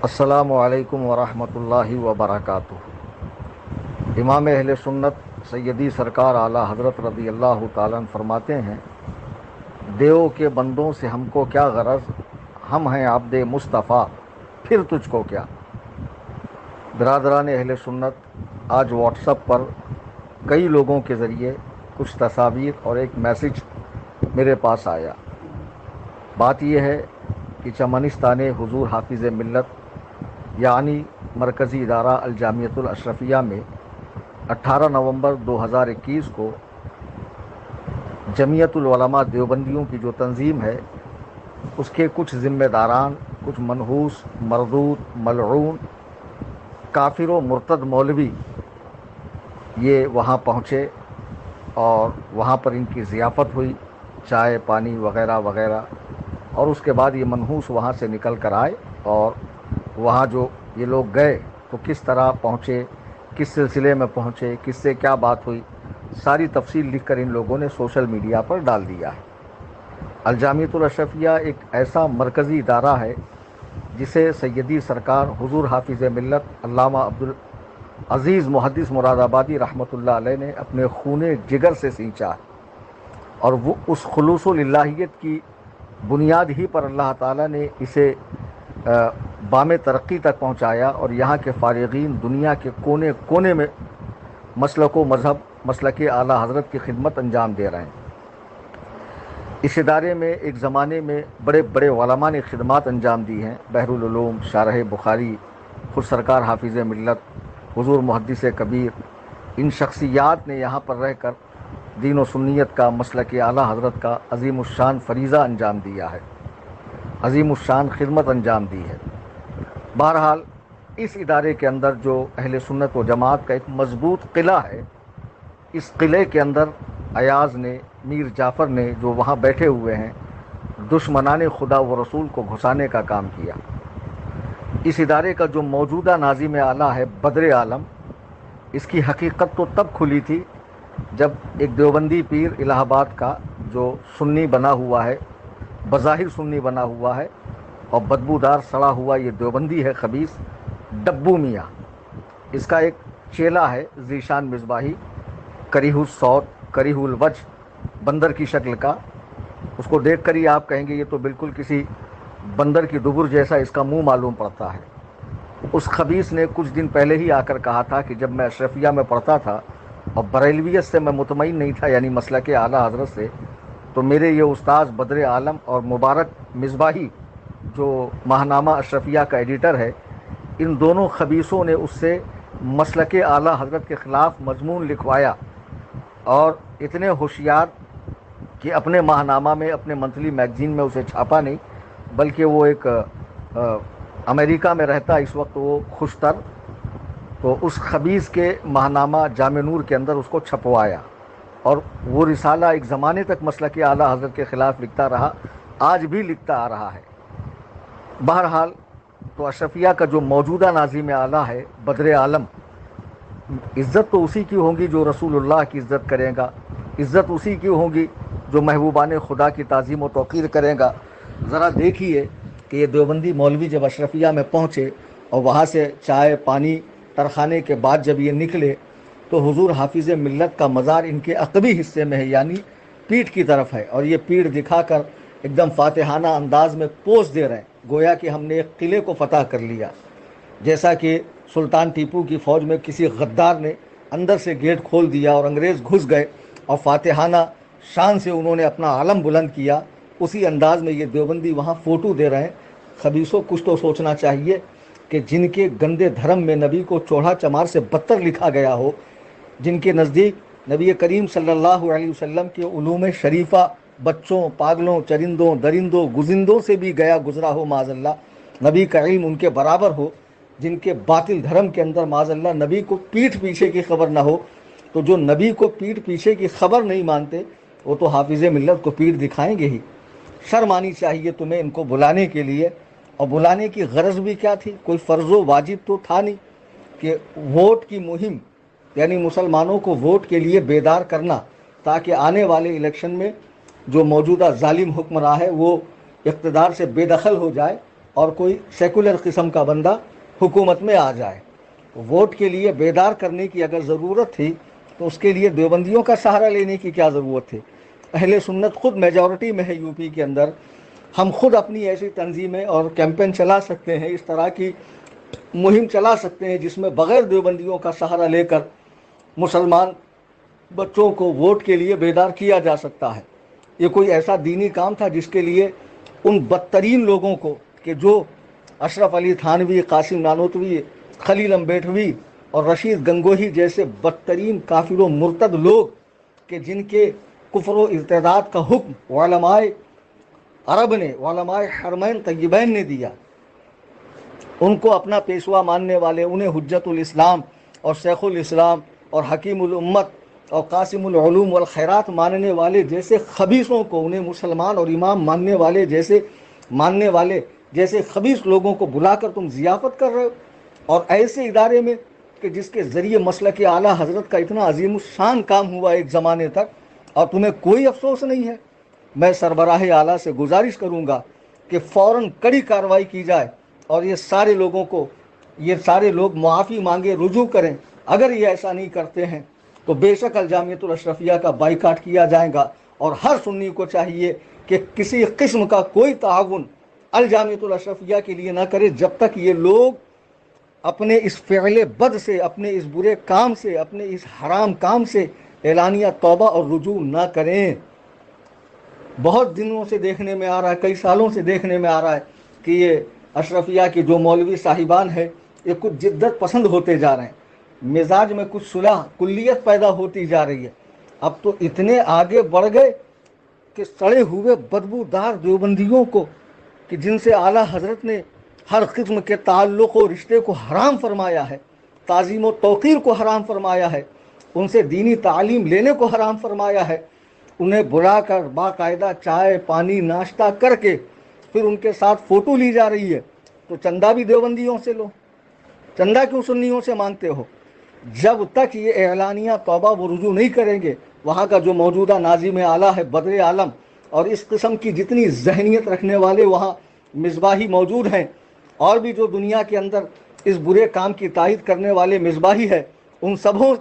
السلام علیکم ورحمۃ اللہ وبرکاتہ۔ امام اہل سنت سیدی سرکار اعلیٰ حضرت رضی اللہ تعالیٰ عنہ فرماتے ہیں، دیو کے بندوں سے ہم کو کیا غرض، ہم ہیں عبد مصطفیٰ، پھر تجھ کو کیا۔ برادران اہل سنت، آج واٹس ایپ پر کئی لوگوں کے ذریعے کچھ تصاویر اور ایک میسج میرے پاس آیا۔ بات یہ ہے کہ چمنستان حضور حافظ ملت یعنی مرکزی ادارہ الجامعۃ الاشرفیہ میں 18 نومبر 2021 کو جمعیت العلماء دیوبندیوں کی جو تنظیم ہے، اس کے کچھ ذمہ داران، کچھ منحوس، مردود، ملعون، کافر و مرتد مولوی یہ وہاں پہنچے اور وہاں پر ان کی ضیافت ہوئی، چائے پانی وغیرہ وغیرہ، اور اس کے بعد یہ منحوس وہاں سے نکل کر آئے اور وہاں جو یہ لوگ گئے تو کس طرح پہنچے، کس سلسلے میں پہنچے، کس سے کیا بات ہوئی، ساری تفصیل لکھ کر ان لوگوں نے سوشل میڈیا پر ڈال دیا ہے۔ الجامعۃ الاشرفیہ ایک ایسا مرکزی ادارہ ہے جسے سیدی سرکار حضور حافظ ملت علامہ عبدالعزیز محدث مراد آبادی رحمۃ اللہ علیہ نے اپنے خون جگر سے سینچا ہے، اور وہ اس خلوص للہیت کی بنیاد ہی پر اللہ تعالیٰ نے اسے بام ترقی تک پہنچایا، اور یہاں کے فارغین دنیا کے کونے کونے میں مسلک و مذہب، مسلک اعلیٰ حضرت کی خدمت انجام دے رہے ہیں۔ اس ادارے میں ایک زمانے میں بڑے بڑے علماء نے خدمات انجام دی ہیں، بحر العلوم، شارح بخاری، خود سرکار حافظ ملت، حضور محدث کبیر، ان شخصیات نے یہاں پر رہ کر دین و سنیت کا، مسلک اعلیٰ حضرت کا عظیم الشان فریضہ انجام دیا ہے، عظیم الشان خدمت انجام دی ہے۔ بہرحال اس ادارے کے اندر جو اہل سنت و جماعت کا ایک مضبوط قلعہ ہے، اس قلعے کے اندر ایاز نے، میر جعفر نے جو وہاں بیٹھے ہوئے ہیں، دشمنان خدا و رسول کو گھسانے کا کام کیا۔ اس ادارے کا جو موجودہ ناظم اعلیٰ ہے بدر عالم، اس کی حقیقت تو تب کھلی تھی جب ایک دیوبندی پیر الہ آباد کا جو سنی بنا ہوا ہے، بظاہر سنی بنا ہوا ہے اور بدبودار سڑا ہوا یہ دیوبندی ہے خبیث، ڈبو میاں، اس کا ایک چیلا ہے ذیشان مصباحی، کریہ الصوت، کریہ الوجہ، بندر کی شکل کا، اس کو دیکھ کر ہی آپ کہیں گے یہ تو بالکل کسی بندر کی دبر جیسا اس کا منہ معلوم پڑتا ہے۔ اس خبیث نے کچھ دن پہلے ہی آ کر کہا تھا کہ جب میں اشرفیہ میں پڑھتا تھا اور بریلویت سے میں مطمئن نہیں تھا، یعنی مسلک اعلیٰ حضرت سے، تو میرے یہ استاذ بدر عالم اور مبارک مصباحی جو ماہنامہ اشرفیہ کا ایڈیٹر ہے، ان دونوں خبیثوں نے اس سے مسلک اعلیٰ حضرت کے خلاف مضمون لکھوایا، اور اتنے ہوشیار کہ اپنے ماہنامہ میں، اپنے منتھلی میگزین میں اسے چھاپا نہیں، بلکہ وہ ایک امریکہ میں رہتا اس وقت وہ خوشتر، تو اس خبیث کے ماہنامہ جامع نور کے اندر اس کو چھپوایا، اور وہ رسالہ ایک زمانے تک مسلک اعلیٰ حضرت کے خلاف لکھتا رہا، آج بھی لکھتا آ رہا ہے۔ بہرحال تو اشرفیہ کا جو موجودہ ناظم اعلیٰ ہے بدر عالم، عزت تو اسی کی ہوگی جو رسول اللہ کی عزت کرے گا، عزت اسی کی ہوگی جو محبوبان خدا کی تعظیم و توقیر کرے گا۔ ذرا دیکھیے کہ یہ دیوبندی مولوی جب اشرفیہ میں پہنچے اور وہاں سے چائے پانی ترخانے کے بعد جب یہ نکلے تو حضور حافظ ملت کا مزار ان کے عقبی حصے میں ہے، یعنی پیٹھ کی طرف ہے، اور یہ پیٹھ دکھا کر ایک دم فاتحانہ انداز میں پوز دے رہے ہیں، گویا کہ ہم نے ایک قلعے کو فتح کر لیا، جیسا کہ سلطان ٹیپو کی فوج میں کسی غدار نے اندر سے گیٹ کھول دیا اور انگریز گھس گئے اور فاتحانہ شان سے انہوں نے اپنا علم بلند کیا، اسی انداز میں یہ دیوبندی وہاں فوٹو دے رہے ہیں۔ خبیثوں کچھ تو سوچنا چاہیے کہ جن کے گندے دھرم میں نبی کو چوڑا چمار سے بدتر لکھا گیا ہو، جن کے نزدیک نبی کریم صلی اللہ علیہ وسلم کے علوم شریفہ بچوں، پاگلوں، چرندوں، درندوں، گزندوں سے بھی گیا گزرا ہو معاذ اللہ، نبی کا علم ان کے برابر ہو، جن کے باطل دھرم کے اندر معاذ اللہ نبی کو پیٹھ پیچھے کی خبر نہ ہو، تو جو نبی کو پیٹھ پیچھے کی خبر نہیں مانتے وہ تو حافظ ملت کو پیٹھ دکھائیں گے ہی۔ شرم آنی چاہیے تمہیں ان کو بلانے کے لیے، اور بلانے کی غرض بھی کیا تھی؟ کوئی فرض و واجب تو تھا نہیں کہ ووٹ کی مہم، یعنی مسلمانوں کو ووٹ کے لیے بیدار کرنا تاکہ آنے والے الیکشن میں جو موجودہ ظالم حکمراں ہے وہ اقتدار سے بے دخل ہو جائے، اور کوئی سیکولر قسم کا بندہ حکومت میں آ جائے. ووٹ کے لیے بیدار کرنے کی اگر ضرورت تھی تو اس کے لیے دیوبندیوں کا سہارا لینے کی کیا ضرورت تھی؟ اہل سنت خود میجورٹی میں ہے یو پی کے اندر. ہم خود اپنی ایسی تنظیمیں اور کیمپین چلا سکتے ہیں, اس طرح کی مہم چلا سکتے ہیں جس میں بغیر دیوبندیوں کا سہارا لے کر مسلمان بچوں کو ووٹ کے لیے بیدار کیا جا سکتا ہے. یہ کوئی ایسا دینی کام تھا جس کے لیے ان بدترین لوگوں کو, کہ جو اشرف علی تھانوی, قاسم نانوتوی, خلیل امبیٹوی اور رشید گنگوہی جیسے بدترین کافر و مرتد لوگ, کہ جن کے کفر و ارتداد کا حکم علماء عرب نے, علماء حرمین طیبین نے دیا, ان کو اپنا پیشوا ماننے والے, انہیں حجت الاسلام اور شیخ الاسلام اور حکیم الامت اور قاسم العلوم والخیرات ماننے والے جیسے خبیثوں کو, انہیں مسلمان اور امام ماننے والے جیسے خبیث لوگوں کو بلا کر تم ضیافت کر رہے ہو, اور ایسے ادارے میں کہ جس کے ذریعے مسلک اعلیٰ حضرت کا اتنا عظیم الشان کام ہوا ایک زمانے تک, اور تمہیں کوئی افسوس نہیں ہے. میں سربراہ اعلیٰ سے گزارش کروں گا کہ فوراً کڑی کارروائی کی جائے اور یہ سارے لوگ معافی مانگے, رجوع کریں. اگر یہ ایسا نہیں کرتے ہیں تو بے شک الجامعۃ الاشرفیہ کا بائیکاٹ کیا جائے گا, اور ہر سنی کو چاہیے کہ کسی قسم کا کوئی تعاون الجامعۃ الاشرفیہ کے لیے نہ کرے جب تک یہ لوگ اپنے اس فعل بد سے, اپنے اس برے کام سے, اپنے اس حرام کام سے اعلانیہ توبہ اور رجوع نہ کریں. بہت دنوں سے دیکھنے میں آ رہا ہے, کئی سالوں سے دیکھنے میں آ رہا ہے کہ یہ اشرفیہ کے جو مولوی صاحبان ہیں یہ کچھ جدت پسند ہوتے جا رہے ہیں, مزاج میں کچھ صلح کلیت پیدا ہوتی جا رہی ہے. اب تو اتنے آگے بڑھ گئے کہ سڑے ہوئے بدبودار دیوبندیوں کو, کہ جن سے اعلیٰ حضرت نے ہر قسم کے تعلق و رشتے کو حرام فرمایا ہے, تعظیم و توقیر کو حرام فرمایا ہے, ان سے دینی تعلیم لینے کو حرام فرمایا ہے, انہیں بلا کر باقاعدہ چائے پانی ناشتہ کر کے پھر ان کے ساتھ فوٹو لی جا رہی ہے. تو چندہ بھی دیوبندیوں سے لو, چندہ کیوں سنیوں سے مانگتے ہو؟ جب تک یہ اعلانیہ توبہ و رجوع نہیں کریں گے, وہاں کا جو موجودہ ناظم اعلیٰ ہے بدر عالم, اور اس قسم کی جتنی ذہنیت رکھنے والے وہاں مصباحی موجود ہیں, اور بھی جو دنیا کے اندر اس برے کام کی تائید کرنے والے مصباحی ہے, ان سبوں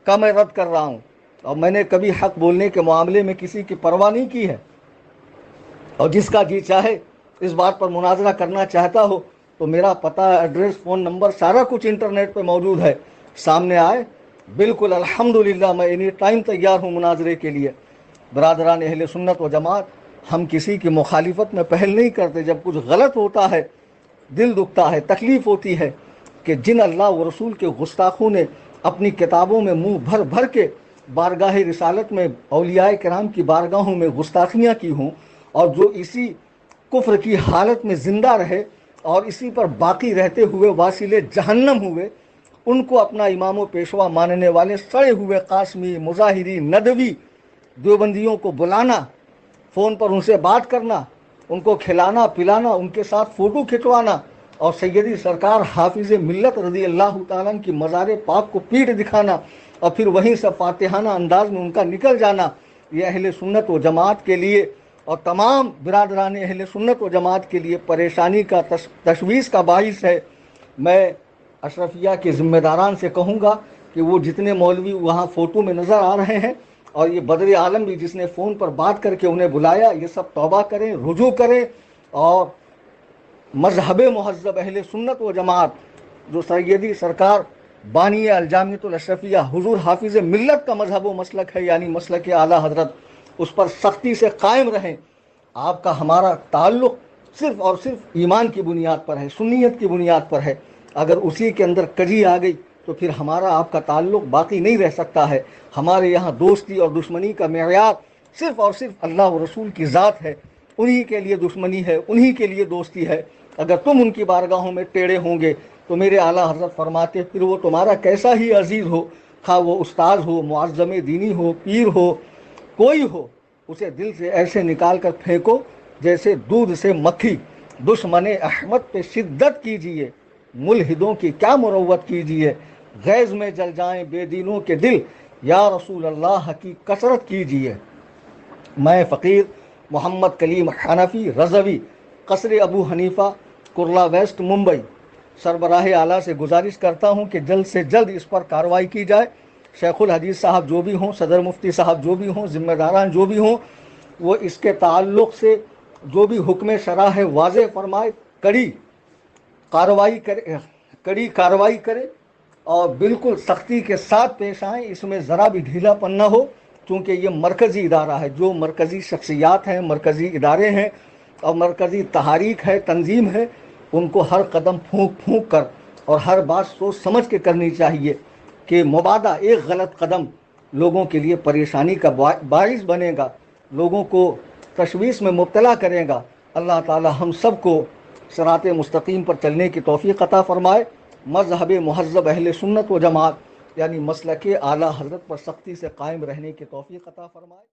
کا میں رد کر رہا ہوں. اور میں نے کبھی حق بولنے کے معاملے میں کسی کی پرواہ نہیں کی ہے, اور جس کا جی چاہے اس بات پر مناظرہ کرنا چاہتا ہو تو میرا پتہ, ایڈریس, فون نمبر سارا کچھ انٹرنیٹ پہ موجود ہے, سامنے آئے. بالکل الحمدللہ میں اینی ٹائم تیار ہوں مناظرے کے لیے. برادران اہل سنت و جماعت, ہم کسی کی مخالفت میں پہل نہیں کرتے. جب کچھ غلط ہوتا ہے دل دکھتا ہے, تکلیف ہوتی ہے کہ جن اللہ و رسول کے گستاخوں نے اپنی کتابوں میں منہ بھر بھر کے بارگاہ رسالت میں اولیاء کرام کی بارگاہوں میں گستاخیاں کی ہوں, اور جو اسی کفر کی حالت میں زندہ رہے اور اسی پر باقی رہتے ہوئے واصل جہنم ہوئے, ان کو اپنا امام و پیشوا ماننے والے سڑے ہوئے قاسمی, مظاہری, ندوی دیوبندیوں کو بلانا, فون پر ان سے بات کرنا, ان کو کھلانا پلانا, ان کے ساتھ فوٹو کھنچوانا, اور سیدی سرکار حافظ ملت رضی اللہ تعالیٰ کی مزار پاک کو پیٹ دکھانا, اور پھر وہیں سے فاتحانہ انداز میں ان کا نکل جانا, یہ اہل سنت و جماعت کے لیے اور تمام برادران اہل سنت و جماعت کے لیے پریشانی کا, تشویش کا باعث ہے. میں اشرفیہ کے ذمہ داران سے کہوں گا کہ وہ جتنے مولوی وہاں فوٹو میں نظر آ رہے ہیں, اور یہ بدر عالم بھی جس نے فون پر بات کر کے انہیں بلایا, یہ سب توبہ کریں, رجوع کریں, اور مذہب مہذب اہل سنت و جماعت جو سیدی سرکار بانی الجامعۃ الاشرفیہ حضور حافظ ملت کا مذہب و مسلک ہے, یعنی مسلک اعلیٰ حضرت, اس پر سختی سے قائم رہیں. آپ کا ہمارا تعلق صرف اور صرف ایمان کی بنیاد پر ہے, سنیت کی بنیاد پر ہے. اگر اسی کے اندر کجی آ گئی تو پھر ہمارا آپ کا تعلق باقی نہیں رہ سکتا ہے. ہمارے یہاں دوستی اور دشمنی کا معیار صرف اور صرف اللہ و رسول کی ذات ہے. انہی کے لیے دشمنی ہے, انہی کے لیے دوستی ہے. اگر تم ان کی بارگاہوں میں ٹیڑے ہوں گے تو میرے اعلیٰ حضرت فرماتے پھر وہ تمہارا کیسا ہی عزیز ہو, خواہ وہ استاذ ہو, معظم دینی ہو, پیر ہو, کوئی ہو, اسے دل سے ایسے نکال کر پھینکو جیسے دودھ سے مکھی. دشمن احمد پہ شدت کیجیے, ملحدوں کی کیا مروت کیجیے. غیظ میں جل جائیں بے دینوں کے دل, یا رسول اللہ کی کثرت کیجیے. میں فقیر محمد کلیم حنفی رضوی, قصر ابو حنیفہ, کرلا ویسٹ ممبئی سربراہ اعلیٰ سے گزارش کرتا ہوں کہ جلد سے جلد اس پر کارروائی کی جائے. شیخ الحدیث صاحب جو بھی ہوں، صدر مفتی صاحب جو بھی ہوں، ذمہ داران جو بھی ہوں، وہ اس کے تعلق سے جو بھی حکم شرع ہے واضح فرمائے، کڑی کارروائی کرے اور بالکل سختی کے ساتھ پیش آئیں. اس میں ذرا بھی ڈھیلا پن نہ ہو، کیونکہ یہ مرکزی ادارہ ہے. جو مرکزی شخصیات ہیں، مرکزی ادارے ہیں اور مرکزی تحاریک ہے، تنظیم ہے، ان کو ہر قدم پھونک کر اور ہر بات سوچ سمجھ کے کرنی چاہیے کہ مبادا ایک غلط قدم لوگوں کے لیے پریشانی کا باعث بنے گا، لوگوں کو تشویش میں مبتلا کرے گا. اللہ تعالی ہم سب کو صراط مستقیم پر چلنے کی توفیق عطا فرمائے. مذہب مہذب اہل سنت و جماعت یعنی مسلک اعلیٰ حضرت پر سختی سے قائم رہنے کی توفیق عطا فرمائے.